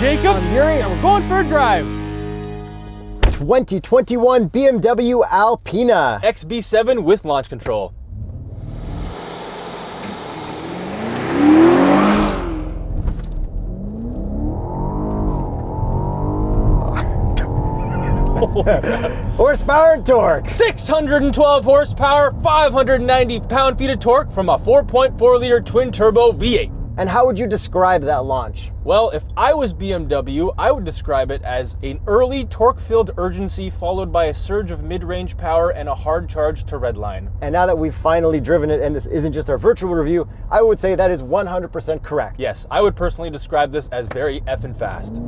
Jacob. I'm Yuri, and we're going for a drive. 2021 BMW Alpina XB7 with launch control. Horsepower and torque. 612 horsepower, 590 pound-feet of torque from a 4.4-liter twin-turbo V8. And how would you describe that launch? Well, if I was BMW, I would describe it as an early torque-filled urgency followed by a surge of mid-range power and a hard charge to redline. And now that we've finally driven it, and this isn't just our virtual review, I would say that is 100% correct. Yes, I would personally describe this as very effing fast.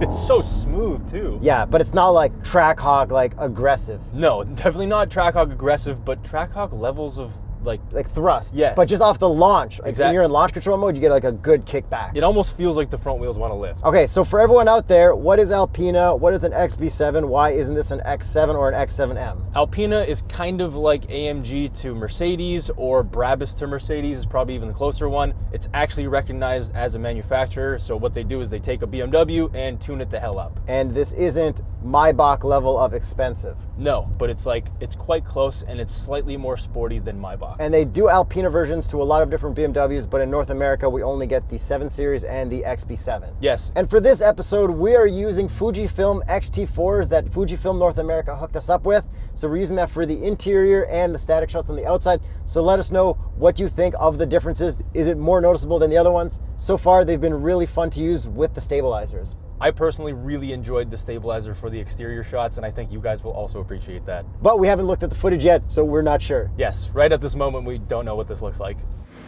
It's so smooth too. Yeah, but it's not like track hog, like aggressive. No, definitely not track hog aggressive, but track hog levels of like thrust. Yes. But just off the launch. Like exactly. When you're in launch control mode, you get like a good kickback. It almost feels like the front wheels want to lift. Okay, so for everyone out there, what is Alpina? What is an XB7? Why isn't this an X7 or an X7M? Alpina is kind of like AMG to Mercedes, or Brabus to Mercedes is probably even the closer one. It's actually recognized as a manufacturer, so what they do is they take a BMW and tune it the hell up. And this isn't Maybach level of expensive. No, but it's quite close, and it's slightly more sporty than Maybach. And they do Alpina versions to a lot of different BMWs, but in North America, we only get the 7 Series and the XB7. Yes. And for this episode, we are using Fujifilm X-T4s that Fujifilm North America hooked us up with. So we're using that for the interior and the static shots on the outside. So let us know what you think of the differences. Is it more noticeable than the other ones? So far, they've been really fun to use with the stabilizers. I personally really enjoyed the stabilizer for the exterior shots, and I think you guys will also appreciate that. But we haven't looked at the footage yet, so we're not sure. Yes, right at this moment, we don't know what this looks like.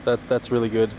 That's really good.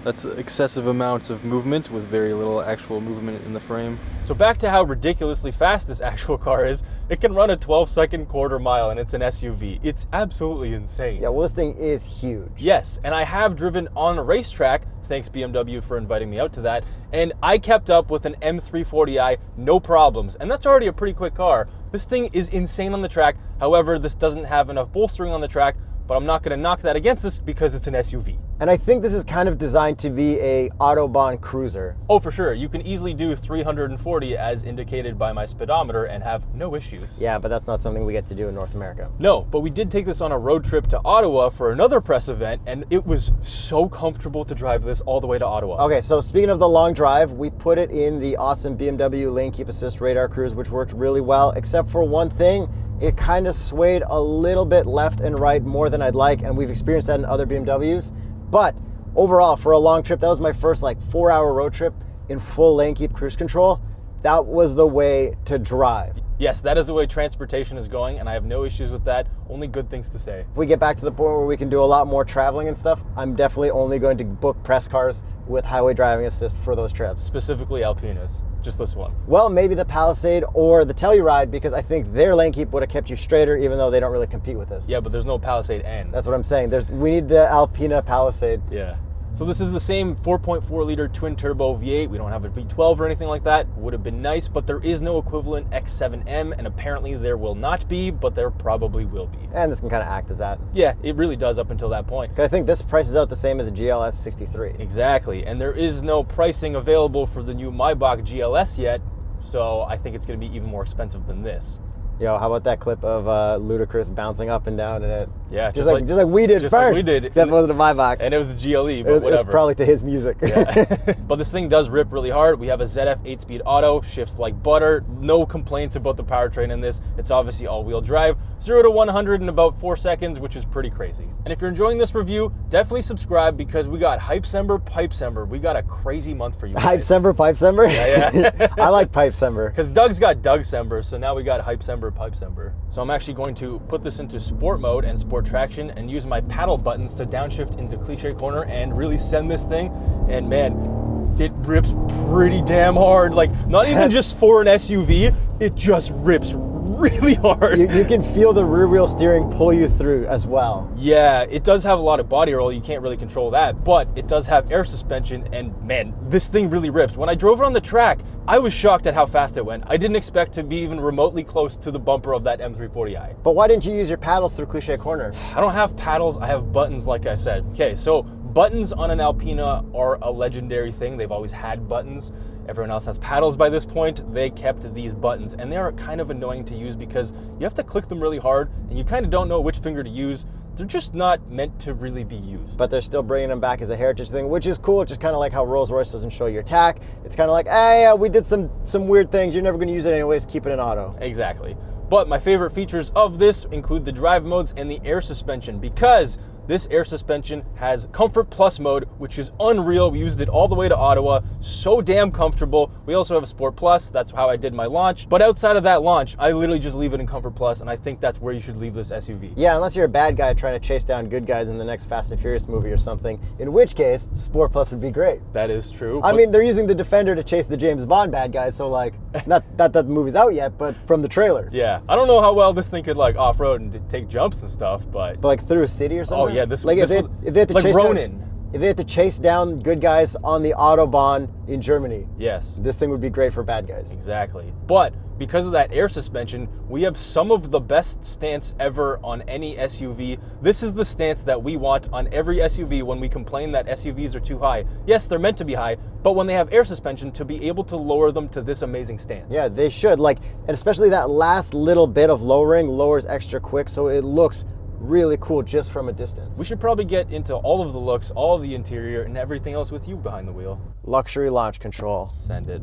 That's excessive amounts of movement with very little actual movement in the frame. So back to how ridiculously fast this actual car is. It can run a 12-second quarter mile, and it's an SUV. It's absolutely insane. Yeah, well, this thing is huge. Yes, and I have driven on a racetrack, thanks BMW for inviting me out to that, and I kept up with an M340i, no problems, and that's already a pretty quick car. This thing is insane on the track. However, this doesn't have enough bolstering on the track, but I'm not going to knock that against this because it's an SUV. And I think this is kind of designed to be a Autobahn cruiser. Oh, for sure. You can easily do 340 as indicated by my speedometer and have no issues. Yeah, but that's not something we get to do in North America. No, but we did take this on a road trip to Ottawa for another press event, and it was so comfortable to drive this all the way to Ottawa. Okay, so speaking of the long drive, we put it in the awesome BMW Lane Keep Assist Radar Cruise, which worked really well, except for one thing. It kind of swayed a little bit left and right more than I'd like, and we've experienced that in other BMWs. But overall, for a long trip, that was my first 4-hour road trip in full lane keep cruise control. That was the way to drive. Yes, that is the way transportation is going, and I have no issues with that. Only good things to say. If we get back to the point where we can do a lot more traveling and stuff, I'm definitely only going to book press cars with highway driving assist for those trips. Specifically Alpinas, just this one. Well, maybe the Palisade or the Telluride, because I think their lane keep would have kept you straighter, even though they don't really compete with this. Yeah, but there's no Palisade N. That's what I'm saying. We need the Alpina Palisade. Yeah. So this is the same 4.4-liter twin-turbo V8. We don't have a V12 or anything like that. Would have been nice, but there is no equivalent X7M, and apparently there will not be, but there probably will be. And this can kind of act as that. Yeah, it really does up until that point. I think this prices out the same as a GLS 63. Exactly, and there is no pricing available for the new Maybach GLS yet, so I think it's going to be even more expensive than this. Yo, how about that clip of Ludacris bouncing up and down in it? Yeah, just like we did just first. Like we did. Except it wasn't a Maybach. And it was the GLE, but whatever. It was probably to his music. Yeah. But this thing does rip really hard. We have a ZF 8-speed auto, shifts like butter. No complaints about the powertrain in this. It's obviously all-wheel drive. 0 to 100 in about 4 seconds, which is pretty crazy. And if you're enjoying this review, definitely subscribe because we got Hypecember, Pipecember. We got a crazy month for you guys. Hypecember, Pipecember? Yeah. I like Pipecember. Because Doug's got Dougcember, so now we got Hypecember, Pipecember. So I'm actually going to put this into sport mode and sport traction and use my paddle buttons to downshift into cliche corner and really send this thing. And man, it rips pretty damn hard. Like, not even just for an SUV, it just rips really hard. You can feel the rear wheel steering pull you through as well. Yeah, it does have a lot of body roll. You can't really control that, but it does have air suspension, and man, this thing really rips. When I drove it on the track, I was shocked at how fast it went. I didn't expect to be even remotely close to the bumper of that M340i. But why didn't you use your paddles through cliche corner? I don't have paddles, I have buttons like I said. Okay, so buttons on an Alpina are a legendary thing. They've always had buttons. Everyone else has paddles by this point. They kept these buttons, and they are kind of annoying to use because you have to click them really hard, and you kind of don't know which finger to use. They're just not meant to really be used. But they're still bringing them back as a heritage thing, which is cool. It's just kind of like how Rolls-Royce doesn't show your tack. It's kind of like, hey, we did some weird things. You're never going to use it anyways. Keep it in auto. Exactly. But my favorite features of this include the drive modes and the air suspension, because this air suspension has Comfort Plus mode, which is unreal. We used it all the way to Ottawa. So damn comfortable. We also have a Sport Plus. That's how I did my launch. But outside of that launch, I literally just leave it in Comfort Plus, and I think that's where you should leave this SUV. Yeah, unless you're a bad guy trying to chase down good guys in the next Fast and Furious movie or something, in which case, Sport Plus would be great. That is true. I mean, they're using the Defender to chase the James Bond bad guys, so like, not that the movie's out yet, but from the trailers. Yeah, I don't know how well this thing could like off-road and take jumps and stuff, but like through a city or something? Oh yeah, this like if they had to like chase Ronin. If they had to chase down good guys on the Autobahn in Germany, yes, this thing would be great for bad guys. Exactly. But because of that air suspension, we have some of the best stance ever on any SUV. This is the stance that we want on every SUV when we complain that SUVs are too high. Yes, they're meant to be high, but when they have air suspension, to be able to lower them to this amazing stance. Yeah, they should. Like, and especially that last little bit of lowering lowers extra quick, so it looks really cool just from a distance. We should probably get into all of the looks, all of the interior, and everything else with you behind the wheel. Luxury launch control. Send it.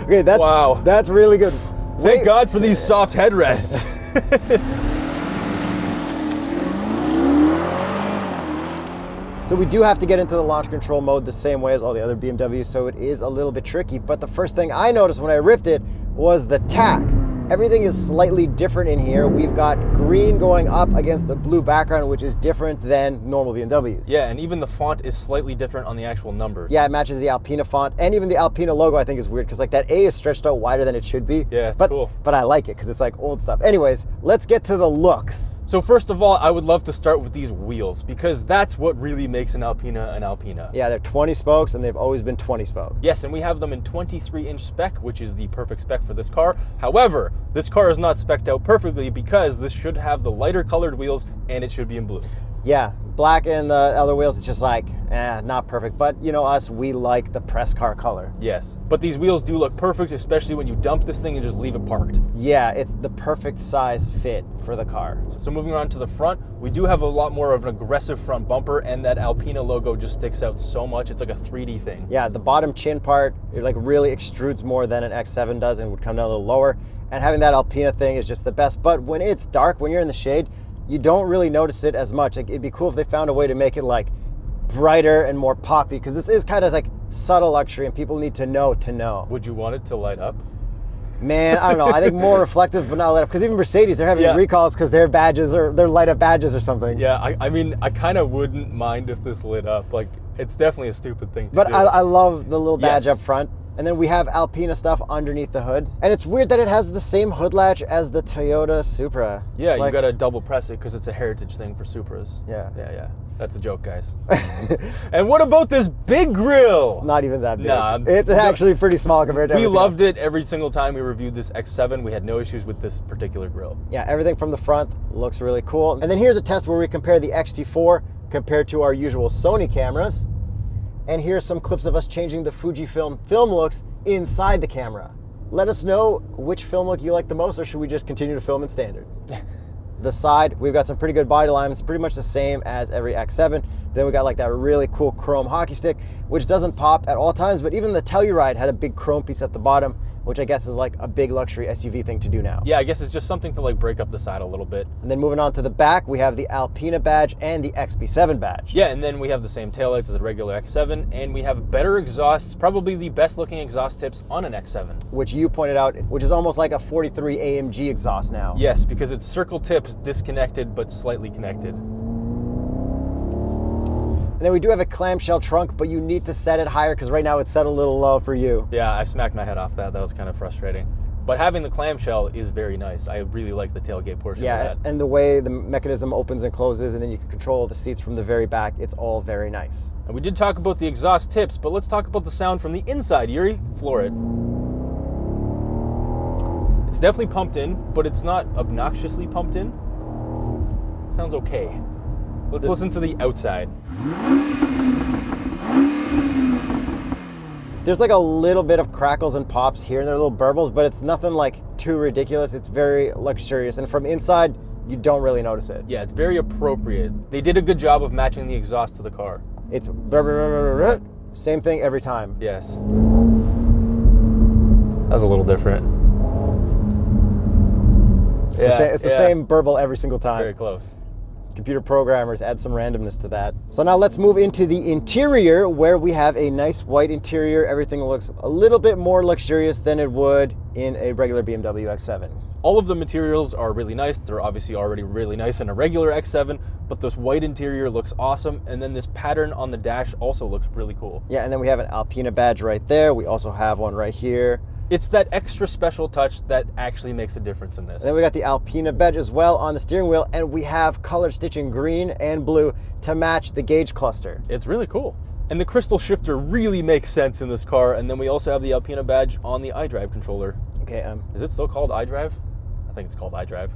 Okay, that's really good. Thank God for these soft headrests. So we do have to get into the launch control mode the same way as all the other BMWs, so it is a little bit tricky. But the first thing I noticed when I ripped it was the tack. Everything is slightly different in here. We've got green going up against the blue background, which is different than normal BMWs. Yeah, and even the font is slightly different on the actual numbers. Yeah, it matches the Alpina font, and even the Alpina logo I think is weird because like that A is stretched out wider than it should be. Yeah, it's cool. But I like it because it's like old stuff. Anyways, let's get to the looks. So first of all, I would love to start with these wheels because that's what really makes an Alpina an Alpina. Yeah, they're 20 spokes and they've always been 20 spoke. Yes, and we have them in 23-inch spec, which is the perfect spec for this car. However, this car is not spec'd out perfectly because this should have the lighter colored wheels and it should be in blue. Yeah, black and the other wheels, it's just like, not perfect. But you know us, we like the press car color. Yes, but these wheels do look perfect, especially when you dump this thing and just leave it parked. Yeah, it's the perfect size fit for the car. So moving on to the front, we do have a lot more of an aggressive front bumper, and that Alpina logo just sticks out so much. It's like a 3D thing. Yeah, the bottom chin part, it like really extrudes more than an X7 does and would come down a little lower. And having that Alpina thing is just the best. But when it's dark, when you're in the shade, you don't really notice it as much. Like, it'd be cool if they found a way to make it like brighter and more poppy, because this is kind of like subtle luxury and people need to know to know. Would you want it to light up? Man, I don't know. I think more reflective, but not light up. Because even Mercedes, they're having recalls because their badges or their light up badges or something. Yeah, I mean, I kind of wouldn't mind if this lit up. Like, it's definitely a stupid thing to do. But I love the little badge up front. And then we have Alpina stuff underneath the hood. And it's weird that it has the same hood latch as the Toyota Supra. Yeah, like, you gotta double press it because it's a heritage thing for Supras. Yeah. That's a joke, guys. And what about this big grille? It's not even that big. Nah, it's actually pretty small compared to everything loved else. it every single time we reviewed this X7. We had no issues with this particular grille. Yeah, everything from the front looks really cool. And then here's a test where we compare the X-T4 compared to our usual Sony cameras. And here's some clips of us changing the Fujifilm film looks inside the camera. Let us know which film look you like the most, or should we just continue to film in standard? The side, we've got some pretty good body alignments, pretty much the same as every X7. Then we got like that really cool chrome hockey stick, which doesn't pop at all times, but even the Telluride had a big chrome piece at the bottom, which I guess is like a big luxury SUV thing to do now. Yeah, I guess it's just something to like break up the side a little bit. And then moving on to the back, we have the Alpina badge and the XB7 badge. Yeah, and then we have the same taillights as the regular X7, and we have better exhausts, probably the best looking exhaust tips on an X7. Which you pointed out, which is almost like a 43 AMG exhaust now. Yes, because it's circle tips disconnected but slightly connected. And then we do have a clamshell trunk, but you need to set it higher because right now it's set a little low for you. Yeah, I smacked my head off that. That was kind of frustrating. But having the clamshell is very nice. I really like the tailgate portion of that. And the way the mechanism opens and closes, and then you can control the seats from the very back. It's all very nice. And we did talk about the exhaust tips, but let's talk about the sound from the inside. Yuri, floor it. It's definitely pumped in, but it's not obnoxiously pumped in. Sounds okay. Let's listen to the outside. There's like a little bit of crackles and pops here and there, little burbles, but it's nothing like too ridiculous. It's very luxurious, and from inside, you don't really notice it. Yeah, it's very appropriate. They did a good job of matching the exhaust to the car. It's same thing every time. Yes. That was a little different. It's the same burble every single time. Very close. Computer programmers add some randomness to that. So now let's move into the interior, where we have a nice white interior. Everything looks a little bit more luxurious than it would in a regular BMW X7. All of the materials are really nice. They're obviously already really nice in a regular X7, but this white interior looks awesome. And then this pattern on the dash also looks really cool. Yeah, and then we have an Alpina badge right there. We also have one right here. It's that extra special touch that actually makes a difference in this. And then we got the Alpina badge as well on the steering wheel, and we have color stitching green and blue to match the gauge cluster. It's really cool. And the crystal shifter really makes sense in this car. And then we also have the Alpina badge on the iDrive controller. Okay, Is it still called iDrive? I think it's called iDrive.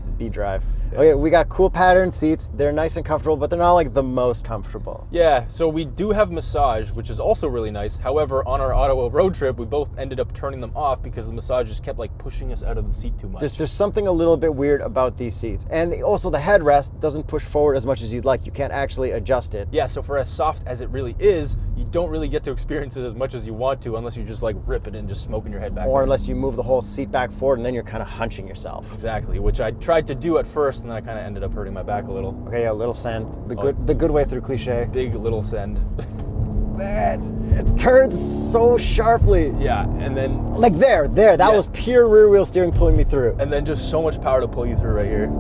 it's B-Drive. Yeah. Okay, we got cool pattern seats. They're nice and comfortable, but they're not like the most comfortable. Yeah, so we do have massage, which is also really nice. However, on our Ottawa road trip, we both ended up turning them off because the massage just kept like pushing us out of the seat too much. There's something a little bit weird about these seats. And also the headrest doesn't push forward as much as you'd like. You can't actually adjust it. Yeah, so for as soft as it really is, you don't really get to experience it as much as you want to unless you just like rip it and just smoking your head back. Or unless you move the whole seat back forward and then you're kind of hunching yourself. Exactly, which I tried to do at first and I kind of ended up hurting my back a little. Okay, yeah, a little send. The good way through cliche. Big little send. Man, it turns so sharply. Yeah, and then... Like there, that was pure rear wheel steering pulling me through. And then just so much power to pull you through right here.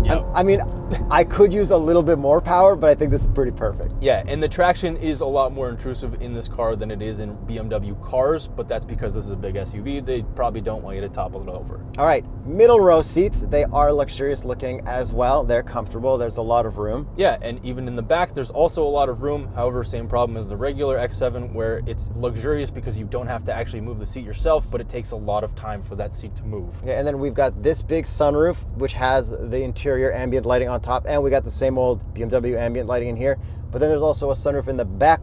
Yep. I mean, I could use a little bit more power, but I think this is pretty perfect. Yeah, and the traction is a lot more intrusive in this car than it is in BMW cars, but that's because this is a big SUV. They probably don't want you to topple it over. All right, middle row seats, they are luxurious looking as well. They're comfortable, there's a lot of room. Yeah, and even in the back, there's also a lot of room. However, same problem as the regular X7, where it's luxurious because you don't have to actually move the seat yourself, but it takes a lot of time for that seat to move. Yeah, and then we've got this big sunroof, which has the interior ambient lighting on top, and we got the same old BMW ambient lighting in here, but then there's also a sunroof in the back.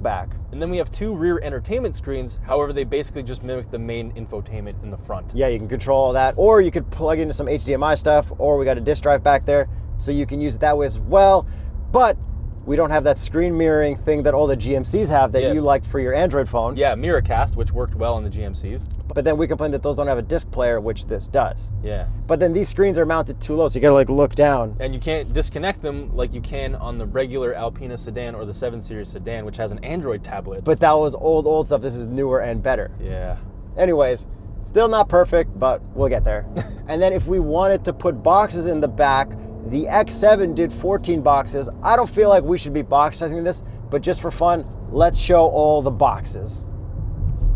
And then we have two rear entertainment screens. However, they basically just mimic the main infotainment in the front. Yeah, you can control all that, or you could plug into some HDMI stuff, or we got a disc drive back there, so you can use it that way as well. But we don't have that screen mirroring thing that all the GMCs have that you liked for your Android phone. Yeah, Miracast, which worked well on the GMCs. But then we complain that those don't have a disc player, which this does. Yeah. But then these screens are mounted too low, so you gotta like look down. And you can't disconnect them like you can on the regular Alpina sedan or the 7 Series sedan, which has an Android tablet. But that was old stuff. This is newer and better. Yeah. Anyways, still not perfect, but we'll get there. And then if we wanted to put boxes in the back, the X7 did 14 boxes. I don't feel like we should be box testing this, but just for fun, let's show all the boxes.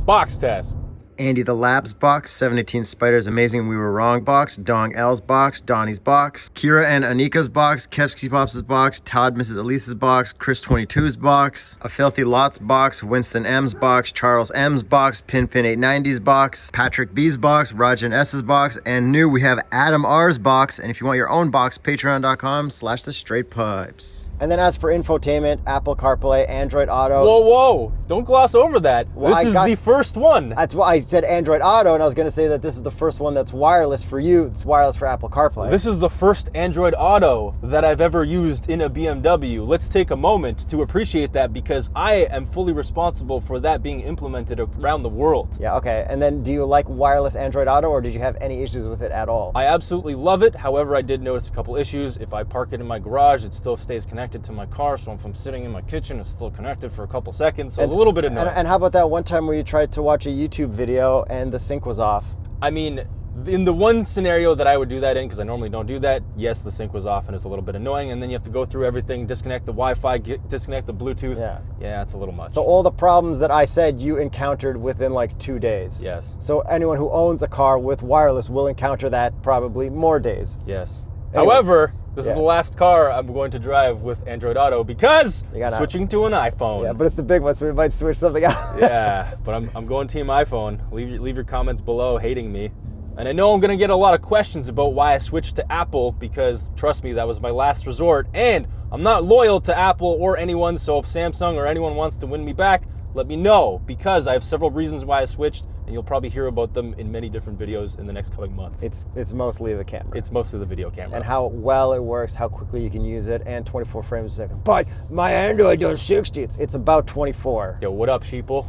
Box test. Andy the Labs box, 718 Spiders Amazing We Were Wrong box, Dong L's box, Donnie's box, Kira and Anika's box, Kevsky Pops' box, Todd Mrs. Elise's box, Chris 22's box, A Filthy Lots box, Winston M's box, Charles M's box, Pinpin 890's box, Patrick B's box, Rajan S's box, and new we have Adam R's box. And if you want your own box, patreon.com/TheStraightPipes. And then as for infotainment, Apple CarPlay, Android Auto. Whoa, don't gloss over that. Well, this is the first one. That's why I said Android Auto, and I was going to say that this is the first one that's wireless for you. It's wireless for Apple CarPlay. This is the first Android Auto that I've ever used in a BMW. Let's take a moment to appreciate that because I am fully responsible for that being implemented around the world. Yeah, okay. And then do you like wireless Android Auto, or did you have any issues with it at all? I absolutely love it. However, I did notice a couple issues. If I park it in my garage, it still stays connected to my car. So if I'm sitting in my kitchen, it's still connected for a couple seconds. So it's a little bit annoying. And how about that one time where you tried to watch a YouTube video and the sync was off? I mean, in the one scenario that I would do that in, because I normally don't do that, yes, the sync was off and it's a little bit annoying. And then you have to go through everything, disconnect the Wi-Fi, disconnect the Bluetooth. Yeah, it's a little much. So all the problems that I said you encountered within like 2 days. Yes. So anyone who owns a car with wireless will encounter that probably more days. Yes. Anyway. However, This is the last car I'm going to drive with Android Auto because I'm switching to an iPhone. Yeah, but it's the big one, so we might switch something out. Yeah, but I'm going Team iPhone. Leave your comments below hating me. And I know I'm gonna get a lot of questions about why I switched to Apple because, trust me, that was my last resort. And I'm not loyal to Apple or anyone, so if Samsung or anyone wants to win me back, let me know, because I have several reasons why I switched, and you'll probably hear about them in many different videos in the next coming months. It's mostly the camera. It's mostly the video camera. And how well it works, how quickly you can use it, and 24 frames a second. But my Android does 60. It's about 24. Yo, what up, sheeple?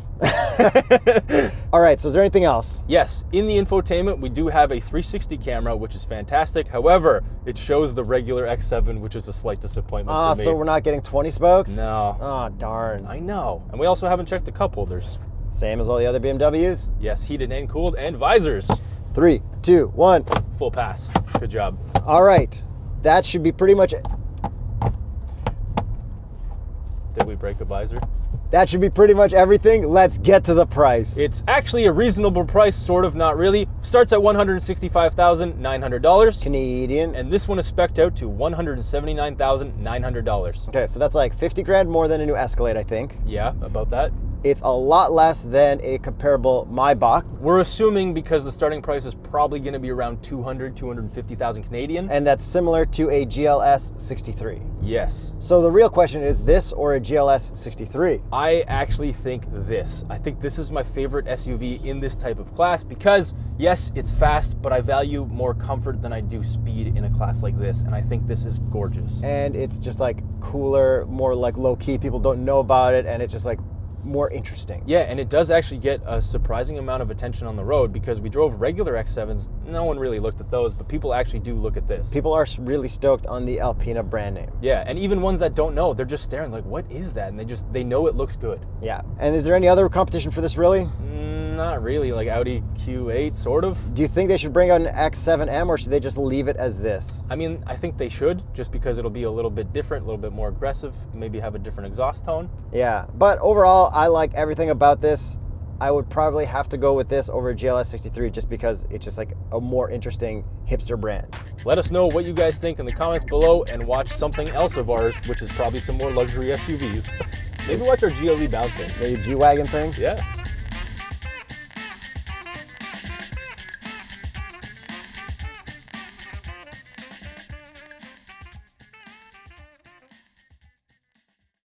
All right, so is there anything else? Yes, in the infotainment, we do have a 360 camera, which is fantastic. However, it shows the regular X7, which is a slight disappointment for me. So we're not getting 20 spokes? No. Oh, darn. I know. And we also haven't checked the cup holders. Same as all the other BMWs? Yes, heated and cooled, and visors. 3, 2, 1. Full pass. Good job. All right, that should be pretty much it. Did we break a visor? That should be pretty much everything. Let's get to the price. It's actually a reasonable price, sort of, not really. Starts at $165,900. Canadian. And this one is spec'd out to $179,900. Okay, so that's like 50 grand more than a new Escalade, I think. Yeah, about that. It's a lot less than a comparable Maybach. We're assuming because the starting price is probably going to be around 250,000 Canadian. And that's similar to a GLS 63. Yes. So the real question is this or a GLS 63? I actually think this. I think this is my favorite SUV in this type of class because, yes, it's fast, but I value more comfort than I do speed in a class like this. And I think this is gorgeous. And it's just like cooler, more like low key. People don't know about it, and it's just like more interesting. Yeah, and it does actually get a surprising amount of attention on the road because we drove regular X7s. No one really looked at those, but people actually do look at this. People are really stoked on the Alpina brand name. Yeah, and even ones that don't know, they're just staring like, what is that? And they know it looks good. Yeah. And is there any other competition for this, really? Not really, like Audi Q8, sort of. Do you think they should bring out an X7M, or should they just leave it as this? I mean, I think they should, just because it'll be a little bit different, a little bit more aggressive, maybe have a different exhaust tone. Yeah, but overall, I like everything about this. I would probably have to go with this over a GLS 63 just because it's just like a more interesting hipster brand. Let us know what you guys think in the comments below and watch something else of ours, which is probably some more luxury SUVs. Maybe watch our GLE bouncing. Maybe G-Wagon thing? Yeah.